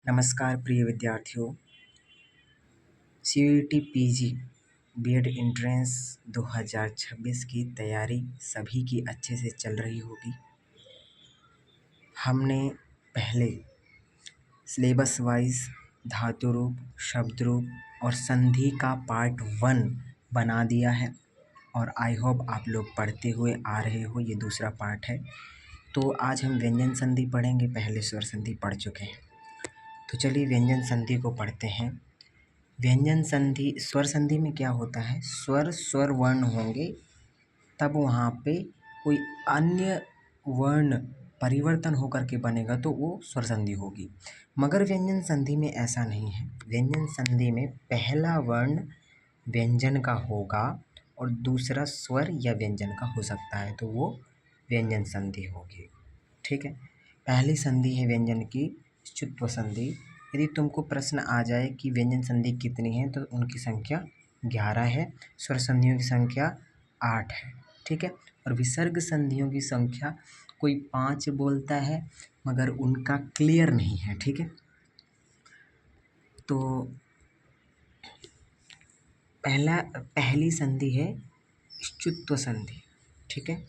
नमस्कार प्रिय विद्यार्थियों। CUET PG बीएड एंट्रेंस 2026 की तैयारी सभी की अच्छे से चल रही होगी। हमने पहले सिलेबस वाइज धातु रूप, शब्द रूप और संधि का पार्ट 1 बना दिया है और आई होप आप लोग पढ़ते हुए आ रहे हो। ये दूसरा पार्ट है। तो आज हम व्यंजन संधि पढ़ेंगे। पहले स्वर संधि पढ़ चुके हैं, तो चलिए व्यंजन संधि को पढ़ते हैं। व्यंजन संधि, स्वर संधि में क्या होता है, स्वर वर्ण होंगे तब वहाँ पे कोई अन्य वर्ण परिवर्तन होकर के बनेगा तो वो स्वर संधि होगी। मगर व्यंजन संधि में ऐसा नहीं है। व्यंजन संधि में पहला वर्ण व्यंजन का होगा और दूसरा स्वर या व्यंजन का हो सकता है, तो वो व्यंजन संधि होगी। ठीक है। पहली संधि है व्यंजन की च्युत्व संधि। यदि तुमको प्रश्न आ जाए कि व्यंजन संधि कितनी है, तो उनकी संख्या 11 है। स्वर संधियों की संख्या 8 है। ठीक है। और विसर्ग संधियों की संख्या कोई 5 बोलता है, मगर उनका क्लियर नहीं है। ठीक है। तो पहली संधि है च्युत्व संधि। ठीक है।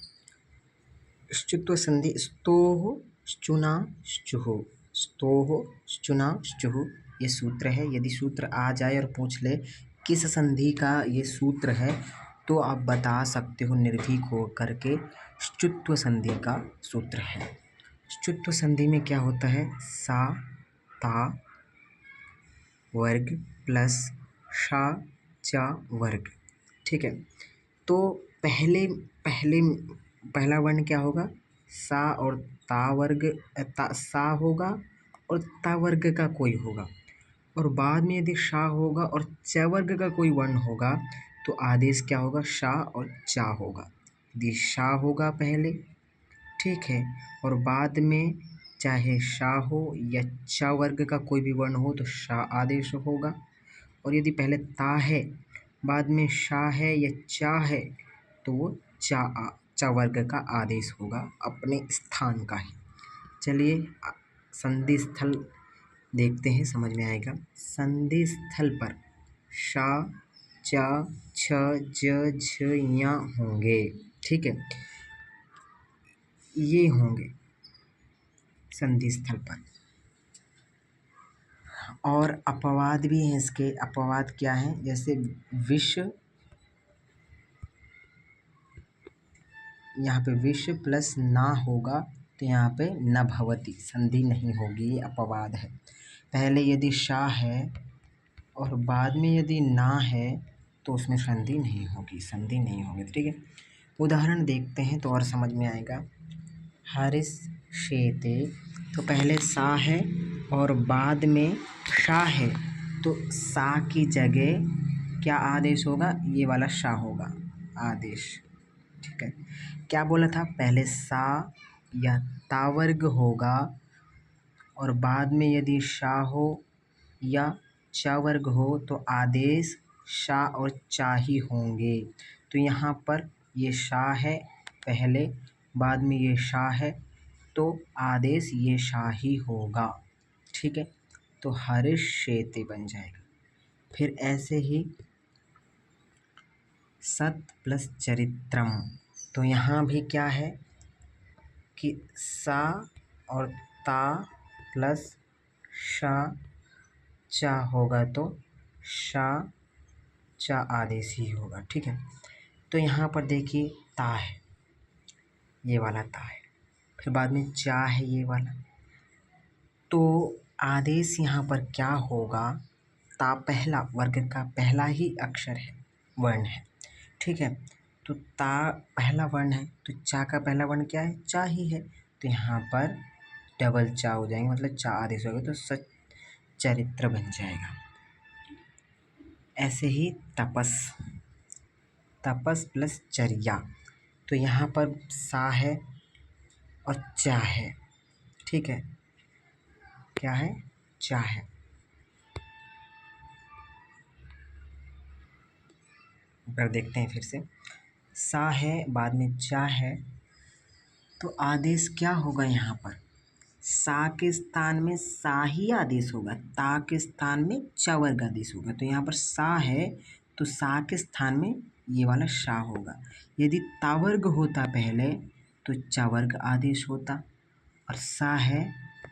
च्युत्व संधि स्तोः श्चुना श्चुः, स्तोः श्चुना श्चुः, ये सूत्र है। यदि सूत्र आ जाए और पूछ ले किस संधि का ये सूत्र है, तो आप बता सकते हो निर्भीक हो करके च्युत्व संधि का सूत्र है। च्युत्व संधि में क्या होता है, सा ता वर्ग प्लस शा चा वर्ग। ठीक है। तो पहला वर्ण क्या होगा, सा और ता वर्ग, सा होगा और ता वर्ग का कोई होगा, और बाद में यदि शा होगा और च वर्ग का कोई वर्ण होगा तो आदेश क्या होगा, शा और चा होगा। यदि शा होगा पहले, ठीक है, और बाद में चाहे शा हो या चा वर्ग का कोई भी वर्ण हो तो शा आदेश होगा। और यदि पहले ता है बाद में शा है या चा है तो वो चा वर्ग का आदेश होगा, अपने स्थान का ही। चलिए संधि स्थल देखते हैं, समझ में आएगा। संधि स्थल पर शा चा छ ज झ या होंगे। ठीक है, ये होंगे संधि स्थल पर। और अपवाद भी हैं इसके। अपवाद क्या हैं, जैसे विश्व, यहाँ पे विश्व प्लस ना होगा तो यहाँ पे न भवति, संधि नहीं होगी, ये अपवाद है। पहले यदि शा है और बाद में यदि ना है तो उसमें संधि नहीं होगी, संधि नहीं होगी। ठीक है। उदाहरण देखते हैं तो और समझ में आएगा। हरिश शेते, तो पहले सा है और बाद में शा है, तो सा की जगह क्या आदेश होगा, ये वाला शा होगा आदेश। ठीक है। क्या बोला था, पहले सा या ता वर्ग होगा और बाद में यदि शा हो या चा वर्ग हो तो आदेश शा और चा ही होंगे। तो यहाँ पर ये शा है पहले, बाद में ये शा है, तो आदेश ये शा ही होगा। ठीक है। तो हरिष्येते बन जाएगा। फिर ऐसे ही सत प्लस चरित्रम, तो यहाँ भी क्या है कि सा और ता प्लस शा चा होगा तो शा चा आदेश ही होगा। ठीक है। तो यहाँ पर देखिए ता है, ये वाला ता है, फिर बाद में चा है ये वाला, तो आदेश यहाँ पर क्या होगा, ता पहला वर्ग का पहला ही अक्षर है, वर्ण है। ठीक है। तो ता पहला वर्ण है तो चा का पहला वर्ण क्या है, चा ही है, तो यहाँ पर डबल चा हो जाएंगे, मतलब चा आदेश होगा, तो सच्चरित्र बन जाएगा। ऐसे ही तपस, तपस प्लस चर्या, तो यहाँ पर सा है और चा है। ठीक है, क्या है, चा है। पर देखते हैं फिर से, सा है बाद में चा है, तो आदेश क्या होगा यहाँ पर, सा के स्थान में सा ही आदेश होगा, ता के स्थान में च वर्ग आदेश होगा। तो यहाँ पर सा है तो सा के स्थान में ये वाला शा होगा। यदि ता वर्ग होता पहले तो च वर्ग आदेश होता, और सा है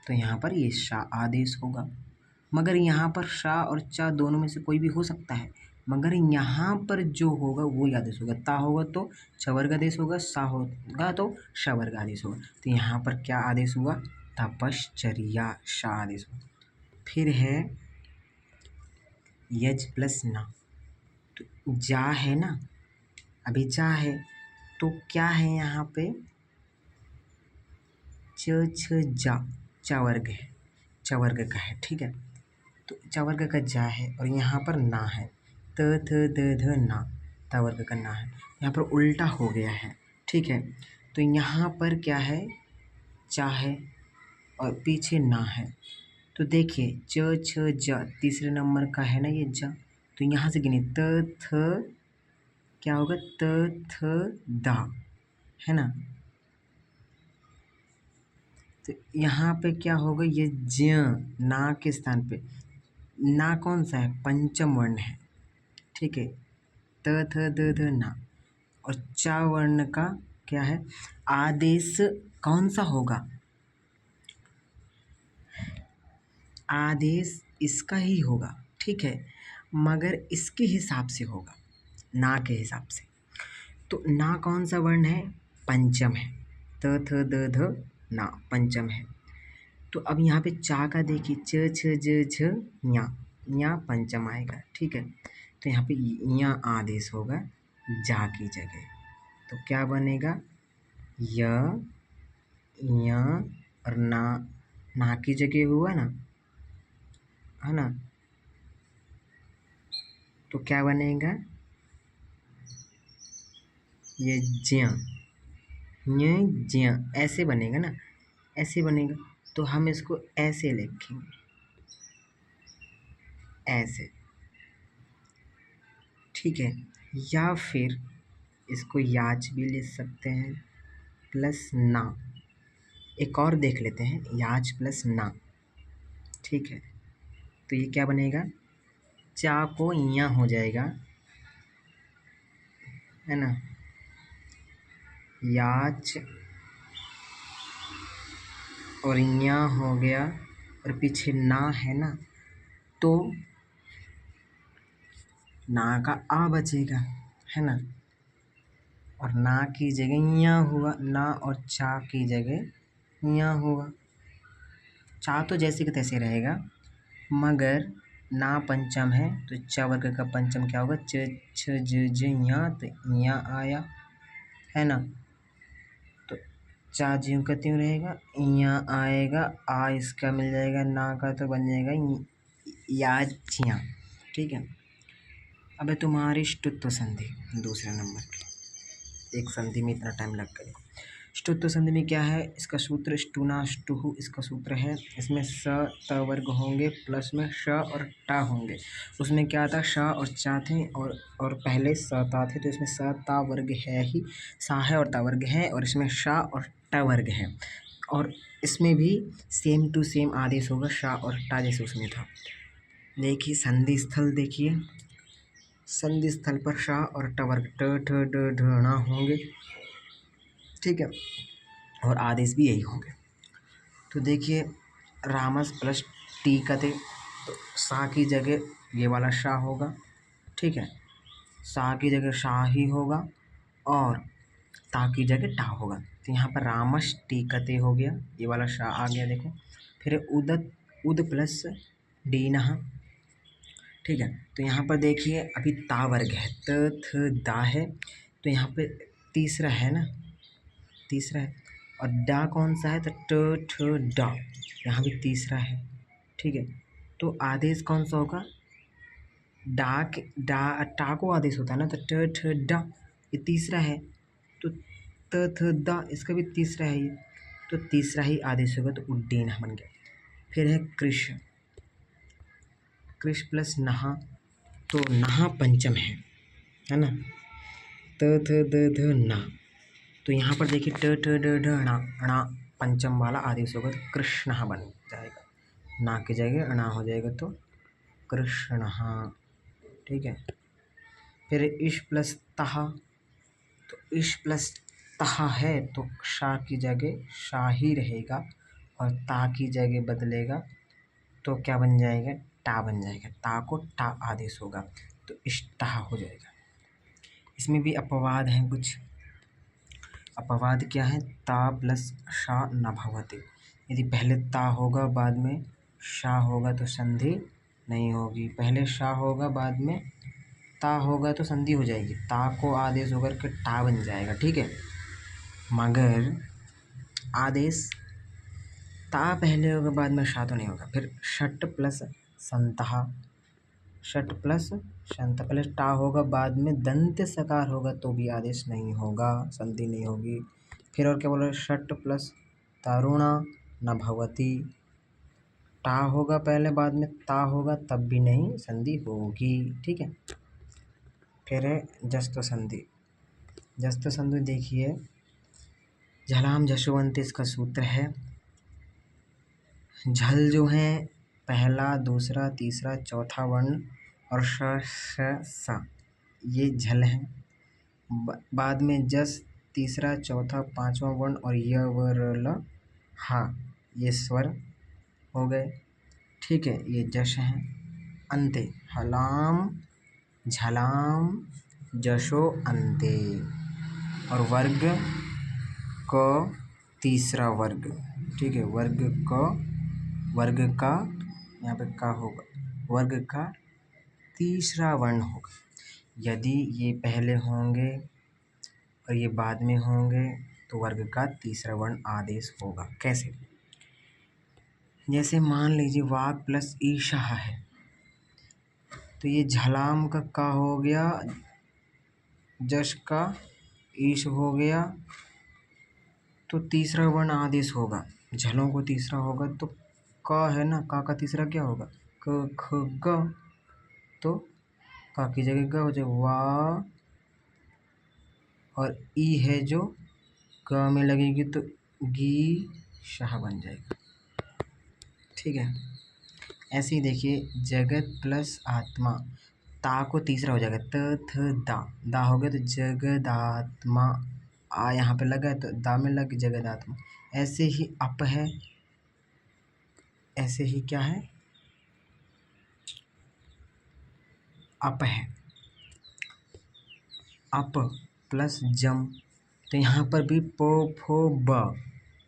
तो यहाँ पर ये शा आदेश होगा। मगर यहाँ पर शा और चा दोनों में से कोई भी हो सकता है, मगर यहाँ पर जो होगा वो ही आदेश होगा। ता होगा तो च वर्ग आदेश होगा, सा होगा तो श वर्ग आदेश होगा। तो यहाँ पर क्या आदेश हुआ? तपश्चर्या, शा आदेश होगा। फिर है यज प्लस ना, तो जा है ना, अभी जा है तो क्या है यहाँ पे? च छ जा, च वर्ग है, च वर्ग का है, ठीक है। तो च वर्ग का जा है और यहाँ पर ना है, त थ द ध ना, त वर्ग का ना है। यहाँ पर उल्टा हो गया है, ठीक है। तो यहाँ पर क्या है? चा है और पीछे ना है। तो देखिए च छ जा तीसरे नंबर का है ना ये जा, तो यहाँ से गिने त थ, क्या होगा? त थ दा, है ना। तो यहाँ पे क्या होगा? ये ज्य, ना के स्थान पे ना कौन सा है? पंचम वर्ण है, ठीक है। त थ द ध ना, और चा वर्ण का क्या है? आदेश कौन सा होगा? आदेश इसका ही होगा, ठीक है, मगर इसके हिसाब से होगा, ना के हिसाब से। तो ना कौन सा वर्ण है? पंचम है, त थ द ध ना पंचम है। तो अब यहाँ पे चा का देखिए, च छ ज झ ञा पंचम आएगा, ठीक है। तो यहाँ पे ञ आदेश होगा जा की जगह, तो क्या बनेगा? य ञ और ना की जगह हुआ ना, है ना। तो क्या बनेगा? ये ज्य, ज्य ऐसे बनेगा ना, ऐसे बनेगा। तो हम इसको ऐसे लिखेंगे, ऐसे, ठीक है। या फिर इसको याच भी ले सकते हैं, प्लस ना। एक और देख लेते हैं, याच प्लस ना, ठीक है। तो ये क्या बनेगा? चा को या हो जाएगा, है ना, याच, और या हो गया, और पीछे ना है ना, तो ना का आ बचेगा, है ना। और ना की जगह या हुआ, ना और चा की जगह या हुआ। चा तो जैसे कि तैसे रहेगा, मगर ना पंचम है तो च वर्ग का पंचम क्या होगा? च छ ज ज या, तो या आया, है ना। तो चा ज्यों का त्यों रहेगा, या आएगा, आ इसका मिल जाएगा, ना का तो बन जाएगा याज्ञा, ठीक है। अब तुम्हारी ष्टुत्व संधि दूसरे नंबर की, एक संधि में इतना टाइम लग गया। ष्टुत्व संधि में क्या है? इसका सूत्र ष्टुना ष्टुहु इसका सूत्र है। इसमें स त वर्ग होंगे, प्लस में श और टा होंगे। उसमें क्या था? श और चा थे, और पहले स ता थे, तो इसमें स ता वर्ग है ही, सा है और ता वर्ग है, और इसमें श और टा वर्ग है। और इसमें भी सेम टू सेम आदेश होगा, श और टा जैसे उसमें था। देखिए संधि स्थल, देखिए संधि स्थल पर श और ट वर्ग ट ठ ड ढ ण होंगे, ठीक है, और आदेश भी यही होंगे। तो देखिए रामस प्लस टी कते, तो सा की जगह ये वाला शाह होगा, ठीक है, सा की जगह शाह ही होगा, और ता की जगह टा होगा। तो यहाँ पर रामस टी कते हो गया, ये वाला शाह आ गया, देखो। फिर उदत, उद प्लस डी नहा, ठीक है। तो यहाँ पर देखिए अभी ता वर्ग है, त थ दा है, तो यहाँ पे तीसरा है ना, तीसरा है, और डा कौन सा है? तो ट ठ डा, यहाँ भी तीसरा है, ठीक है। तो आदेश कौन सा होगा? डा टा को आदेश होता है ना, तो ट ठ डा, ये तीसरा है, तो त थ दा इसका भी तीसरा है ये, तो तीसरा ही आदेश होगा, तो उड्डीन बन गया। फिर है कृष, कृष प्लस नहा, तो नहा पंचम है ना, त थ द ध ना। तो यहाँ पर देखिए ट ठ ड ढ णा, णा पंचम वाला आदेश होगा तो कृष्णः बन जाएगा, ना की जगह ना हो जाएगा तो कृष्णः। ठीक है। फिर इश प्लस तह, तो इश प्लस तह है तो शा की जगह शा ही रहेगा और ता की जगह बदलेगा तो क्या बन जाएगा, टा बन जाएगा। ता को टा आदेश होगा तो इष्टः हो जाएगा। इसमें भी अपवाद हैं कुछ। अपवाद क्या है, ता प्लस शा न भवति। यदि पहले ता होगा बाद में शा होगा तो संधि नहीं होगी, पहले शा होगा बाद में ता होगा तो संधि हो जाएगी, ता को आदेश होकर के टा बन जाएगा। ठीक है। मगर आदेश ता पहले होगा बाद में शा तो नहीं होगा। फिर षट प्लस संतः, षट प्लस शंत प्लस टा होगा बाद में दंत सकार होगा तो भी आदेश नहीं होगा, संधि नहीं होगी। फिर और क्या बोल रहे हैं, षट प्लस तरुणा न भवति, टा होगा पहले बाद में ता होगा तब भी नहीं संधि होगी। ठीक है। फिर है जस्तो संधि। जस्तो संधि देखिए, झलाम जशोवंत इसका सूत्र है। झल जो है पहला दूसरा तीसरा चौथा वर्ण और श श सा ये झल है। बाद में जस तीसरा चौथा पांचवा वर्ण और य व र ल हा ये स्वर हो गए। ठीक है। ये जश हैं। अंते हलाम झलाम जशो अंते, और वर्ग क तीसरा वर्ग। ठीक है। वर्ग का यहाँ पे का होगा, वर्ग का तीसरा वर्ण होगा। यदि ये पहले होंगे और ये बाद में होंगे तो वर्ग का तीसरा वर्ण आदेश होगा। कैसे, जैसे मान लीजिए वाक प्लस ईशः है तो ये झलाम का हो गया, जश का ईश हो गया तो तीसरा वर्ण आदेश होगा। झलों को तीसरा होगा तो का है ना, का तीसरा क्या होगा, क ख ग, तो का की जगह ग हो जाए, वा और ई है जो क में लगेगी तो गी शाह बन जाएगा। ठीक है। ऐसे ही देखिए जगत प्लस आत्मा, ता को तीसरा हो जाएगा, त थ दा हो गया तो जगदात्मा, आ यहाँ पे लगा है तो दा में लग जगदात्मा। ऐसे ही अप है, ऐसे ही क्या है, अप है, अप प्लस जम, तो यहाँ पर भी पो फो ब,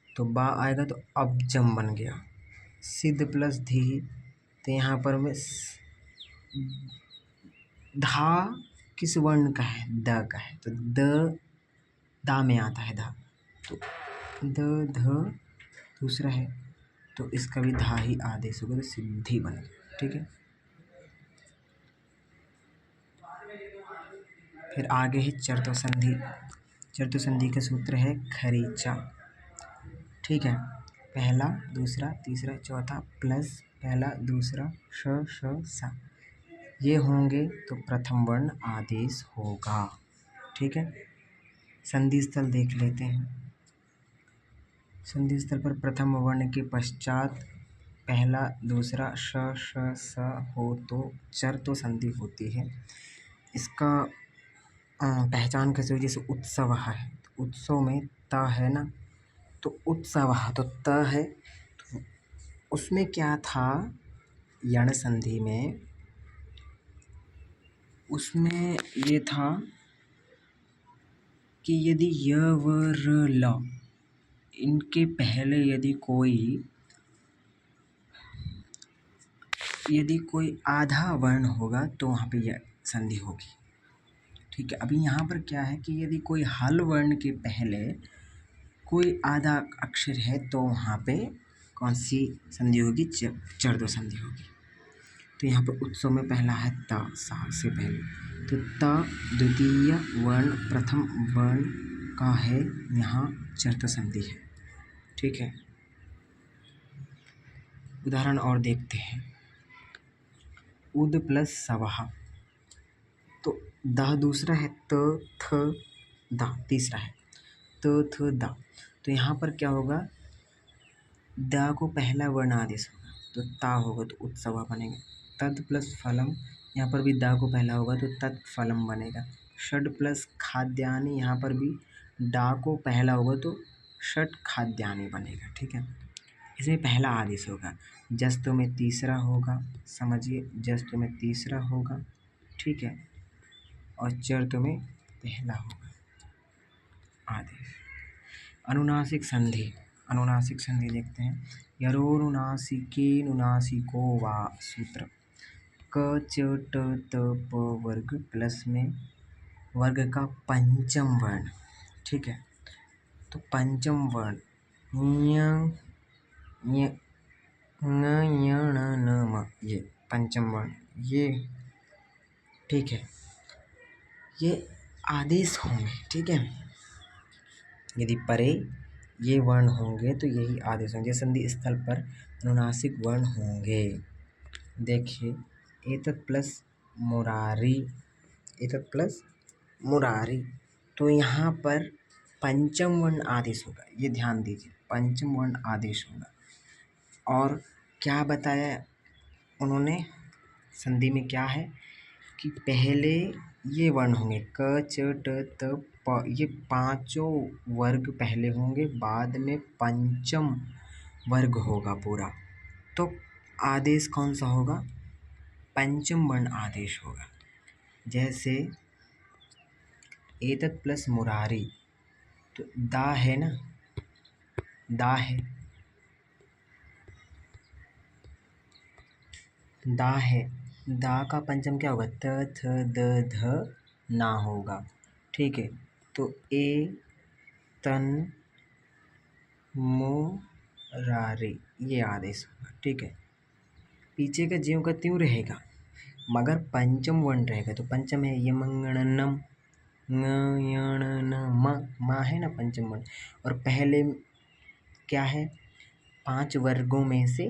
तो बा आएगा तो अब जम बन गया। सिद्ध प्लस धी, तो यहाँ पर में धा किस वर्ण का है, द का है, तो दा में आता है धा, तो ध दूसरा है तो इसका भी धा ही आदेश होगा तो सिद्धि बन गया। ठीक है। फिर आगे है चर्तो संधि। चर्तो संधि का सूत्र है खरीचा। ठीक है। पहला दूसरा तीसरा चौथा प्लस पहला दूसरा श श सा ये होंगे तो प्रथम वर्ण आदेश होगा। ठीक है। संधि स्थल देख लेते हैं। संधि स्थल पर प्रथम वर्ण के पश्चात पहला दूसरा श श स हो तो चर्तो संधि होती है। इसका पहचान कैसे हुई, जैसे उत्सव है, उत्सव में त है ना, तो उत्सव तो त है, तो उसमें क्या था, यण संधि में उसमें ये था कि यदि य व र ल इनके पहले यदि कोई आधा वर्ण होगा तो वहाँ पे यह संधि होगी। ठीक है। अभी यहाँ पर क्या है कि यदि कोई हल वर्ण के पहले कोई आधा अक्षर है तो वहाँ पे कौन सी संधि होगी, चर्दो संधि होगी। तो यहाँ पर उत्सव में पहला है त, सा से पहले, तो त द्वितीय वर्ण प्रथम वर्ण का है, यहाँ चर्दो संधि है। ठीक है। उदाहरण और देखते हैं। उद प्लस सवह, तो दा दूसरा है, त थ दा तीसरा है, त थ दा, तो यहाँ पर क्या होगा, दा को पहला वर्ण आदेश होगा तो ता होगा तो उत्सवा बनेगा। तद प्लस फलम, यहाँ पर भी दा को पहला होगा तो तत्फलम बनेगा। षड प्लस खाद्यानि, यहाँ पर भी डा को पहला होगा तो षट खाद्यानि बनेगा। ठीक है, इसमें पहला आदेश होगा। जस्तु में तीसरा होगा, समझिए जस्तु में तीसरा होगा। ठीक है, और चर्त में पहला होगा आदेश। अनुनासिक संधि, अनुनासिक संधि देखते हैं। यरोनुनासिके नुनासिको वा सूत्र क च ट त प वर्ग प्लस में वर्ग का पंचम वर्ण। ठीक है, तो पंचम वर्ण ञ ञ ङ ञ ण न म, ये पंचम वर्ण ये। ठीक है, ये आदेश होंगे। ठीक है, यदि परे ये वर्ण होंगे तो यही आदेश होंगे, संधि स्थल पर अनुनासिक वर्ण होंगे। देखिए एतत् प्लस मुरारी, एतत् प्लस मुरारी, तो यहाँ पर पंचम वर्ण आदेश होगा, ये ध्यान दीजिए, पंचम वर्ण आदेश होगा। और क्या बताया उन्होंने संधि में, क्या है कि पहले ये वर्ण होंगे क च ट त प, ये पांचों वर्ग पहले होंगे, बाद में पंचम वर्ग होगा पूरा। तो आदेश कौन सा होगा? पंचम वर्ण आदेश होगा। जैसे एतत् प्लस मुरारी, तो दा है ना, दा है, दा है, दा का पंचम क्या होगा? त थ द ध ना होगा। ठीक है, तो ए तन मुरारी ये आदेश होगा। ठीक है, पीछे का ज्यों का त्यों रहेगा, मगर पंचम वर्ण रहेगा। तो पंचम है यमंगणनम, मा है ना पंचम वर्ण, और पहले क्या है? पांच वर्गों में से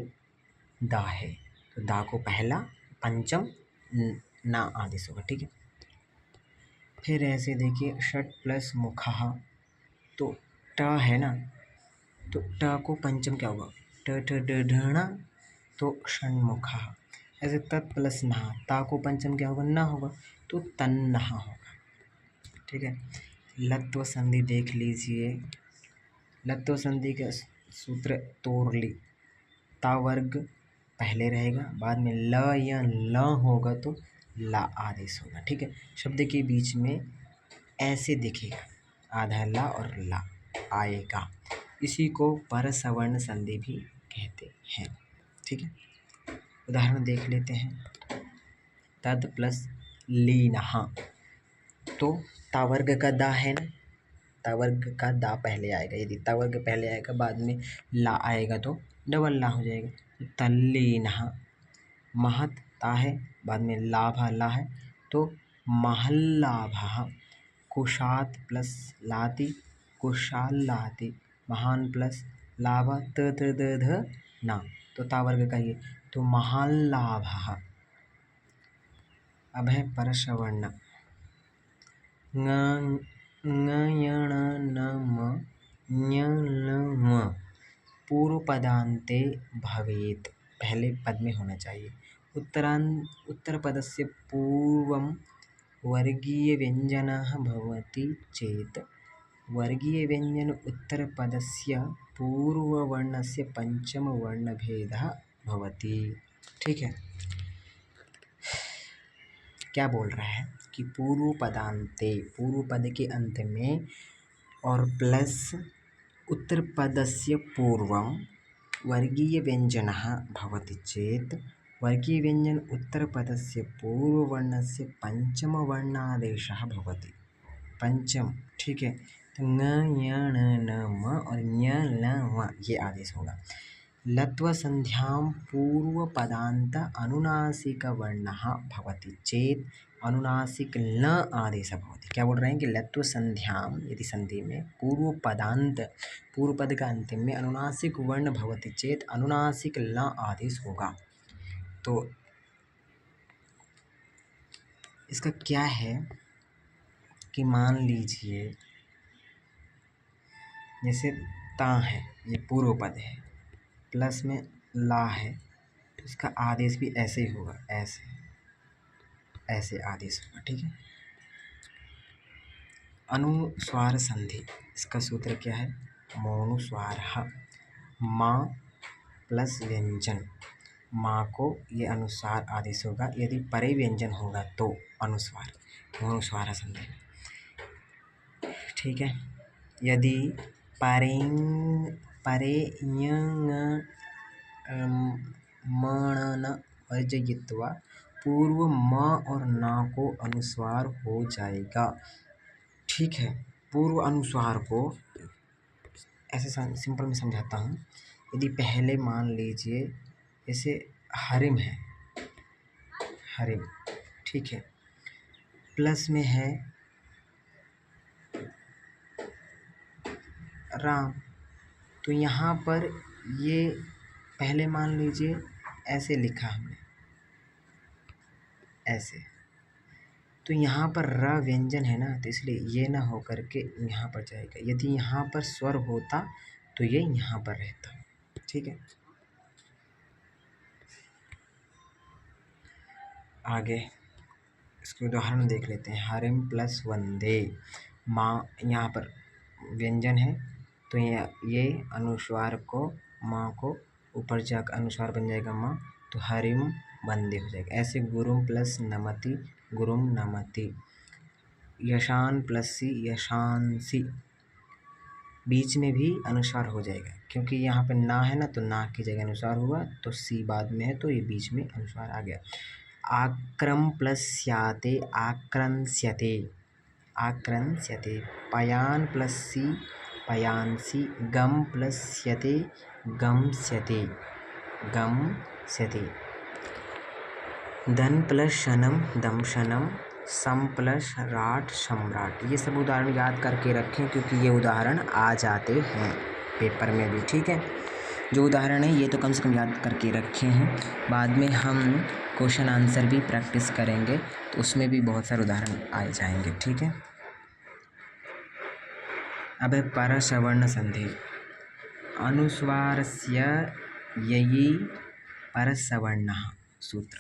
दा है, तो दा को पहला पंचम ना आदेश होगा। ठीक है, फिर ऐसे देखिए षट प्लस मुखः, तो ट है ना, तो ट को पंचम क्या होगा? ट ठ ड ढ ण, तो षण्मुखः। ऐसे तत् प्लस नहा, ता को पंचम क्या होगा? न होगा, तो तन्नहा होगा। ठीक है, लत्व संधि देख लीजिए। लत्व संधि का सूत्र तोड़ ली, ता वर्ग पहले रहेगा, बाद में ल या ल होगा तो ला आदेश होगा। ठीक है, शब्द के बीच में ऐसे दिखेगा, आधा ला और ला आएगा, इसी को परसवर्ण संधि भी कहते हैं। ठीक है, उदाहरण देख लेते हैं। तद प्लस लीनहा, तो ता वर्ग का दा है ना, ता वर्ग का दा पहले आएगा, यदि ता वर्ग पहले आएगा बाद में ला आएगा तो डबल ला हो जाएगा। तो तल्लीनहा, महत ता है, बाद में लाभा ला है, तो महल्लाभः। कुशात प्लस लाति, कुशालाति। महान प्लस लाभा, त थ द ध ना, तो ता वर्ग का ये, तो महाल्लाभः। अब है परसवर्ण, ङ ञ ण न म ञ ल म, पूर्व पदान्ते भवेत्, पहले पद में होना चाहिए। उत्तर पदस्य पूर्वं वर्गीयव्यञ्जनः भवति चेत् वर्गीयव्यञ्जन उत्तरपदस्य पूर्ववर्णस्य पंचमवर्णभेदः भवति। ठीक है, क्या बोल रहा है कि पूर्व पदान्ते, पूर्व पद के अंत में, और प्लस उत्तर पदस्य पूर्वं वर्गीयव्यञ्जनः भवति चेत् वर्गीयव्यञ्जन उत्तरपदस्य पूर्ववर्णस्य पंचमवर्णादेशः भवति। पंचम, ठीक है, तो ङ ञ ण न म और ञ ल म ये आदेश होगा। लत्वसन्ध्यां पूर्वपदान्त अनुनासिकवर्णः भवति चेत् अनुनासिक ल आदेशः भवति। क्या बोल रहे हैं कि लत्वसन्ध्यां, यदि संधि में पूर्व पदांत, पूर्व पद का अंतिम में अनुनासिक वर्ण भवति चेत अनुनासिक ल आदेश होगा। तो इसका क्या है कि मान लीजिए जैसे ता है, ये पूर्व पद है, प्लस में ला है तो इसका आदेश भी ऐसे ही होगा, ऐसे ऐसे आदेश होगा। ठीक है। अनुस्वार संधि, इसका सूत्र क्या है? मोनुस्वार माँ प्लस व्यंजन, माँ को ये अनुस्वार आदेश होगा, यदि परे व्यंजन होगा तो अनुस्वार, मोनुस्वार संधि। ठीक है। यदि परे परे मण वर्जयित्वा पूर्व म और ना को अनुस्वार हो जाएगा। ठीक है। पूर्व अनुस्वार को ऐसे सिंपल में समझाता हूँ। यदि पहले मान लीजिए जैसे हरिम है, हरिम, ठीक है, प्लस में है राम, तो यहाँ पर ये पहले मान लीजिए ऐसे लिखा हमने, ऐसे, तो यहाँ पर र व्यंजन है ना, तो इसलिए ये ना हो करके यहाँ पर जाएगा। यदि यहाँ पर स्वर होता तो ये यहाँ पर रहता। ठीक है। आगे इसके उदाहरण देख लेते हैं। हरिम प्लस वंदे, माँ, यहाँ पर व्यंजन है तो ये अनुस्वार को, माँ को ऊपर जाकर अनुस्वार बन जाएगा माँ, तो हरिम वंदे हो जाएगा। ऐसे गुरुम प्लस नमति, गुरुम नमति। यशान प्लस सी, यशांसी, बीच में भी अनुस्वार हो जाएगा क्योंकि यहाँ पे ना है ना, तो ना की जगह अनुस्वार हुआ, तो सी बाद में है तो ये बीच में अनुस्वार आ गया। आक्रम प्लस स्याते, आक्रंस्यते, आक्रंस्यते। पयान प्लस सी, पयांसी। गम प्लस स्यते, गमस्यते, गमस्यते। धन प्लस शनम, दमशनम। सम प्लस राट, सम्राट। ये सब उदाहरण याद करके रखें क्योंकि ये उदाहरण आ जाते हैं पेपर में भी। ठीक है। जो उदाहरण है ये तो कम से कम याद करके रखे हैं, बाद में हम क्वेश्चन आंसर भी प्रैक्टिस करेंगे तो उसमें भी बहुत सारे उदाहरण आ जाएंगे। ठीक है। अब है परसवर्ण संधि। अनुस्वारस्य ययि परसवर्णः। सूत्र,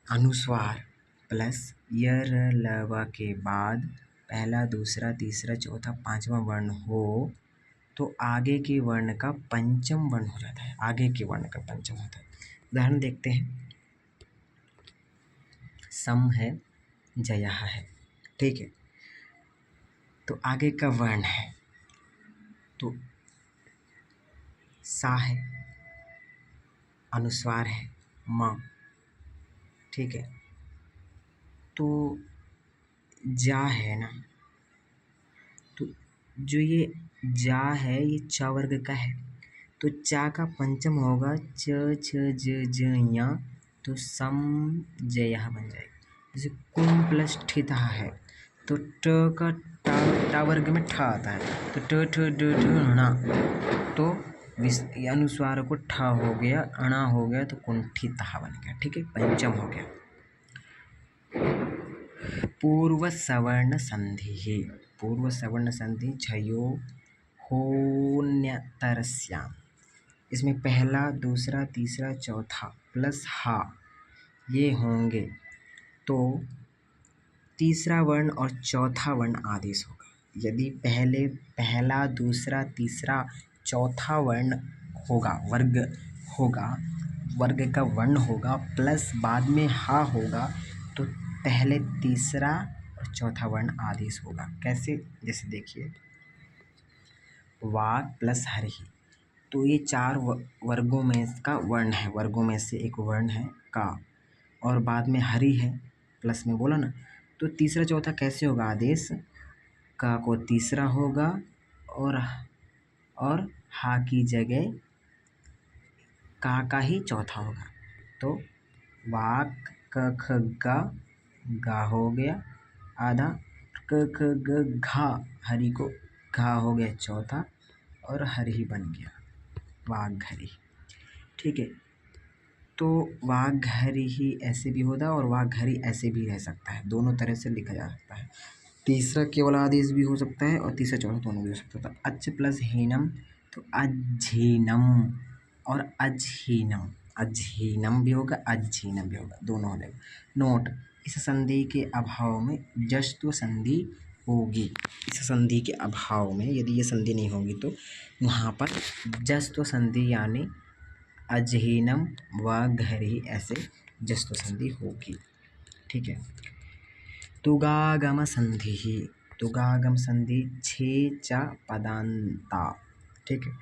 अनुस्वार प्लस यर लव के बाद पहला, दूसरा, तीसरा, चौथा, पांचवा वर्ण हो तो आगे के वर्ण का पंचम वर्ण हो जाता है, आगे के वर्ण का पंचम होता है। उदाहरण देखते हैं। सम है, जयः है, ठीक है, तो आगे का वर्ण है तो सा है, अनुस्वार है म, ठीक है, तो जा है ना, तो जो ये जा है ये च वर्ग का है, तो चा का पंचम होगा च छ ज ज या, तो सम जयः बन जाएगा। जैसे कुम प्लस ठितः है तो ट का टा वर्ग में ठ आता है, तो ट ठ ड ढ ण, तो अनुस्वार को ठ हो गया, अणा हो गया, तो कुंठितः बन गया। ठीक है, पंचम हो गया। पूर्व सवर्ण संधि, पूर्व सवर्ण संधि झयो होन्यतरस्याम। इसमें पहला, दूसरा, तीसरा, चौथा प्लस हा ये होंगे तो तीसरा वर्ण और चौथा वर्ण आदेश होगा। यदि पहले पहला, दूसरा, तीसरा, चौथा वर्ण होगा, वर्ग होगा, वर्ग का वर्ण होगा प्लस बाद में हा होगा, तो पहले तीसरा और चौथा वर्ण आदेश होगा। कैसे? जैसे देखिए, वाक प्लस हरिः, तो ये चार वर्गों में इसका वर्ण है, वर्गों में से एक वर्ण है का, और बाद में हरि है, प्लस में बोला ना, तो तीसरा चौथा कैसे होगा आदेश? का को तीसरा होगा और हा की जगह का ही चौथा होगा, तो वाक क ख गा हो गया आधा, क ख ग घा, हरि को घा हो गया चौथा, और हरि बन गया वाघहरि। ठीक है, तो वाघहरि ही ऐसे भी होता है और वाघहरि ऐसे भी रह सकता है, दोनों तरह से लिखा जा सकता है। तीसरा केवल आदेश भी हो सकता है और तीसरा चौथा दोनों भी हो सकता है। अच्च प्लस हीनम तो अज्झीनम, और अजहीनम, अजहीनम भी होगा, अजहीनम भी होगा, दोनों हो जाएगा। नोट, इस संधि के अभाव में जश्त्व संधि होगी। इस संधि के अभाव में यदि ये संधि नहीं होगी तो वहाँ पर जश्त्व संधि यानी अजहीनम व घरी ऐसे जश्त्व संधि होगी। ठीक है। तुगागम संधि, तुगागम संधि छे चा पदांता। ठीक है।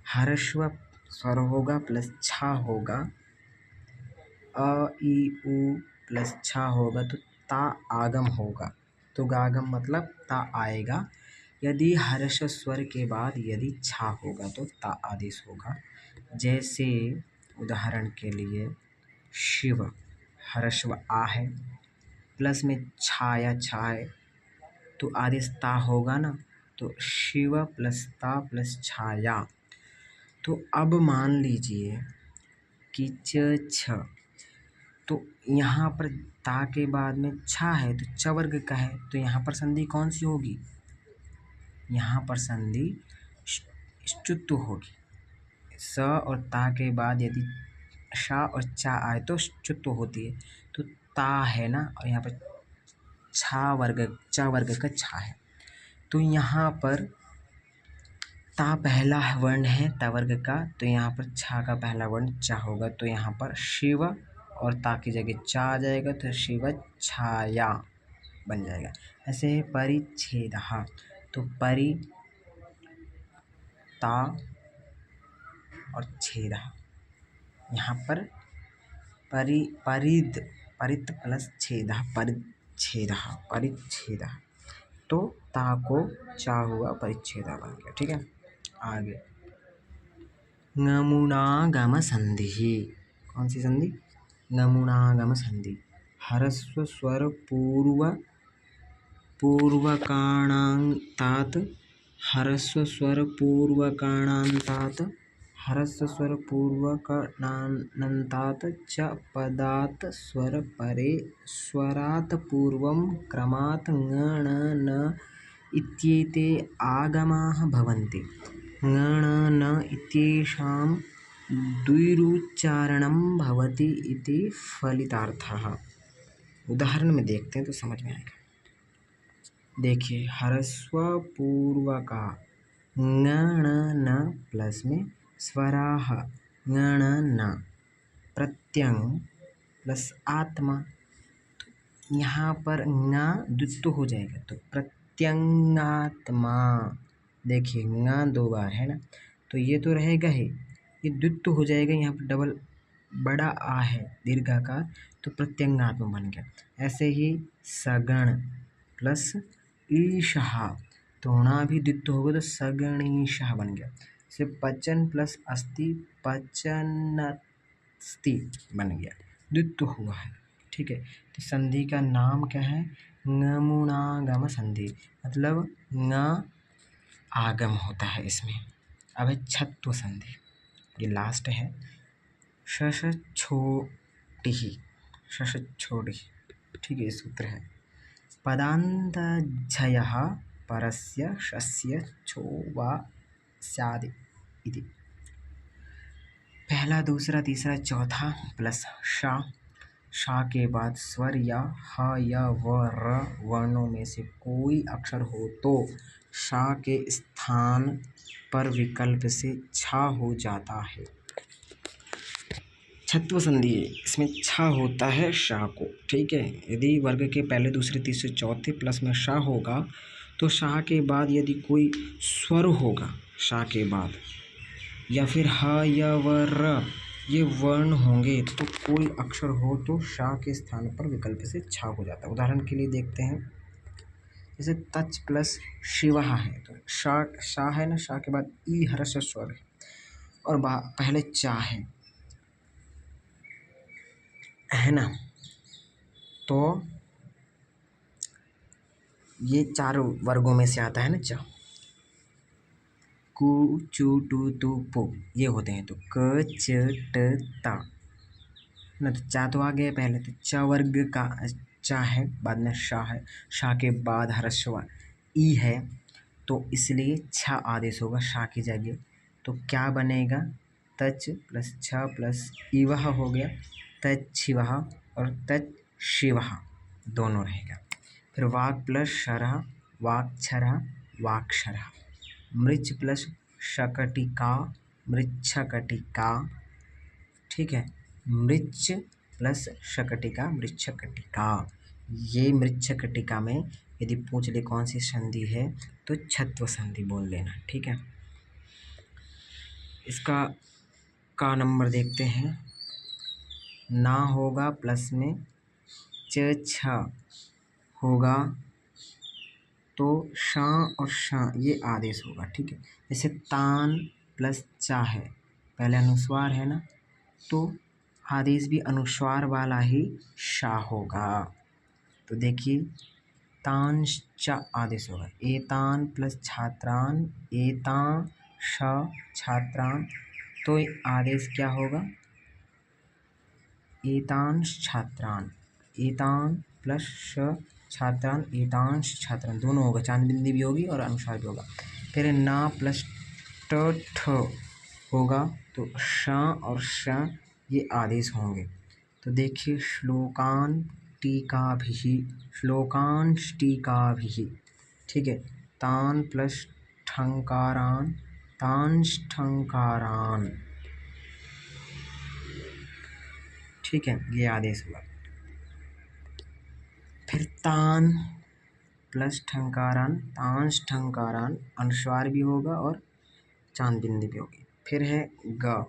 हर्षव स्वर होगा प्लस छा होगा, अ ई उ प्लस छा होगा तो ता आगम होगा। तुगागम मतलब ता आएगा। यदि हर्ष स्वर के बाद यदि छा होगा तो ता आदेश होगा। जैसे उदाहरण के लिए शिव, हर्षव आ है प्लस में छाया छा है तो आदेश ता होगा ना, तो शिव प्लस ता प्लस छाया। तो अब मान लीजिए कि छ, तो यहाँ पर ता के बाद में छा है तो च वर्ग का है, तो यहाँ पर संधि कौन सी होगी? यहाँ पर संधि श्चुत्व होगी। स और ता के बाद यदि शा और चा आए तो श्चुत्व होती है, तो ता है ना, और यहाँ पर छा वर्ग, चा वर्ग का छा है, तो यहाँ पर ता पहला वर्ण है ता वर्ग का, तो यहाँ पर छा का पहला वर्ण चा होगा, तो यहाँ पर शिव और ता की जगह चा आ जाएगा, तो शिव छाया बन जाएगा। ऐसे है परिच्छेदः, तो परि ता और छेदः, यहाँ पर परित प्लस छेदः, परिच्छेदः, परिच्छेदः, तो ता को चा हुआ, परिच्छेदः बन गया। ठीक है। आगे ङमुनागम संधि, कौन सी संधि? ङमुनागम संधि। ह्रस्व स्वर पूर्वकाणान्तात्, ह्रस्व स्वर पूर्वकाणान्तात्, ह्रस्व स्वर पूर्वकाणान्तात् च पदात् स्वर परे स्वरात् पूर्वं क्रमात् ङ ण न इत्येते आगमाः भवन्ति। ङ ण न इत्येषां द्विरुच्चारणं भवति इति फलितार्थः। उदाहरण में देखते हैं तो समझ में आएगा। देखिए, ह्रस्व पूर्वका ङ ण न प्लस में स्वराः ङ ण न, प्रत्यंग प्लस आत्मा, तो यहाँ पर ङ द्वित्व हो जाएगा, तो प्रत्यंगात्मा। देखिए ङ दो बार है ना, तो ये तो रहेगा ही, ये द्वित्व हो जाएगा, यहाँ पर डबल बड़ा आ है दीर्घाकार, तो प्रत्यंगात्मा बन गया। ऐसे ही सगण प्लस ईशः, तो णा भी द्वित्व होगा तो सगणीशः बन गया। से पचन प्लस अस्ति, पचनस्ति बन गया, द्वित्व हुआ है। ठीक है। तो संधि का नाम क्या है? ङमुनागम संधि, मतलब ङ आगम होता है इसमें। अब है छत्व संधि, ये लास्ट है। शशछोटिः, शशछोटिः, ठीक है, सूत्र है पदान्तझयः परस्य शस्य छो वा स्यादि इति। पहला दूसरा तीसरा चौथा प्लस शा, शा के बाद स्वर या ह या व र वर्णों में से कोई अक्षर हो तो शा के स्थान पर विकल्प से छा हो जाता है। छत्व संधि, इसमें छा होता है शा को। ठीक है। यदि वर्ग के पहले दूसरे तीसरे चौथे प्लस में शा होगा तो शा के बाद यदि कोई स्वर होगा शा के बाद, या फिर ह या व र ये वर्ण होंगे, तो कोई अक्षर हो तो शा के स्थान पर विकल्प से छा हो जाता है। उदाहरण के लिए देखते हैं, जैसे तच प्लस शिवः है, तो शा है ना, शा के बाद ई ह्रस्व स्वर है और पहले चा है ना, तो ये चार वर्गों में से आता है ना चा। कु चु टू तु पु ये होते हैं, तो क च ट ता ना, तो चा तो आ गया पहले, तो च वर्ग का चा है, बाद में शा है, शा के बाद ह्रस्व ई है, तो इसलिए छा आदेश होगा शा की जगह। तो क्या बनेगा? तच प्लस छ प्लस इवह हो गया तच्छिवः, और तच्छिवः दोनों रहेगा। फिर वाक् प्लस शरः वाक्छरः वाक्षरः। मृच्छ प्लस शकटिका मृच्छकटिका, ठीक है। मृच्छ प्लस शकटिका मृच्छकटिका। ये मृच्छकटिका में यदि पूछ ले कौन सी संधि है तो छत्व संधि बोल देना, ठीक है। इसका का नंबर देखते हैं। ना होगा प्लस में च छ होगा तो शा और शा ये आदेश होगा, ठीक है। जैसे तान प्लस चा है, पहले अनुस्वार है ना, तो आदेश भी अनुस्वार वाला ही शा होगा। तो देखिए तान च आदेश होगा। एतान प्लस छात्रान एतां श छात्रान, तो आदेश क्या होगा एतांश छात्रान। एतान प्लस श छात्रान एतांश छात्रान दोनों होगा, चांद बिंदी भी होगी और अनुस्वार भी होगा। फिर ना प्लस ट ठ होगा तो श और श ये आदेश होंगे। तो देखिए श्लोकान टीकाभिः श्लोकांश टीकाभिः, ठीक है। तान प्लस ठंकारान तांश ठंकारान, ठीक है, ये आदेश हुआ। फिर तान प्लस ठंकारान तांश ठंकारान अनुस्वार भी होगा और चांद बिंदी भी होगी। फिर है ग,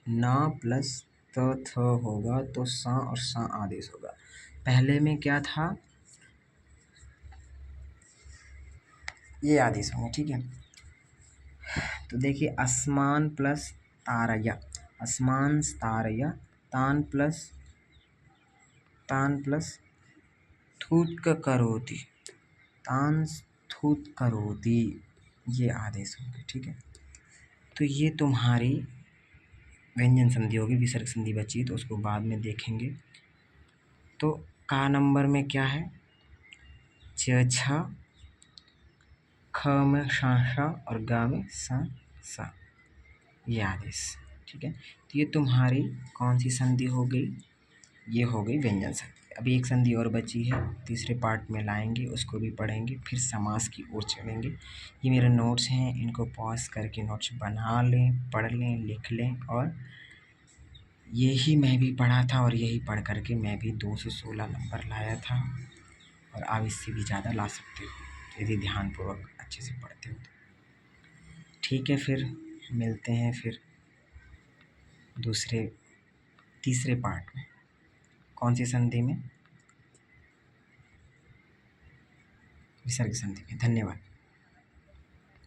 ना प्लस त थ होगा तो सा और सा आदेश होगा। पहले में क्या था, ये आदेश होंगे, ठीक है। तो देखिए आसमान प्लस तारय आसमान तारय, तान प्लस थूत करोति तान थूत करोति, ये आदेश होंगे, ठीक है। तो ये तुम्हारी व्यंजन संधि होगी। विसर्ग संधि बची तो उसको बाद में देखेंगे। तो का नंबर में क्या है, च छ, ख में श श और ग में स स, ये आदेश, ठीक है। तो ये तुम्हारी कौन सी संधि हो गई, ये हो गई व्यंजन संधि। अभी एक संधि और बची है, तीसरे पार्ट में लाएंगे, उसको भी पढ़ेंगे, फिर समास की ओर चलेंगे। ये मेरे नोट्स हैं, इनको पॉज करके नोट्स बना लें, पढ़ लें, लिख लें। और यही मैं भी पढ़ा था और यही पढ़ करके मैं भी 216 नंबर लाया था, और आप इससे भी ज़्यादा ला सकते हो यदि ध्यानपूर्वक अच्छे से पढ़ते हो तो। ठीक है, फिर मिलते हैं फिर तीसरे पार्ट में। कौन सी संधि में, विसर्ग संधि में। धन्यवाद।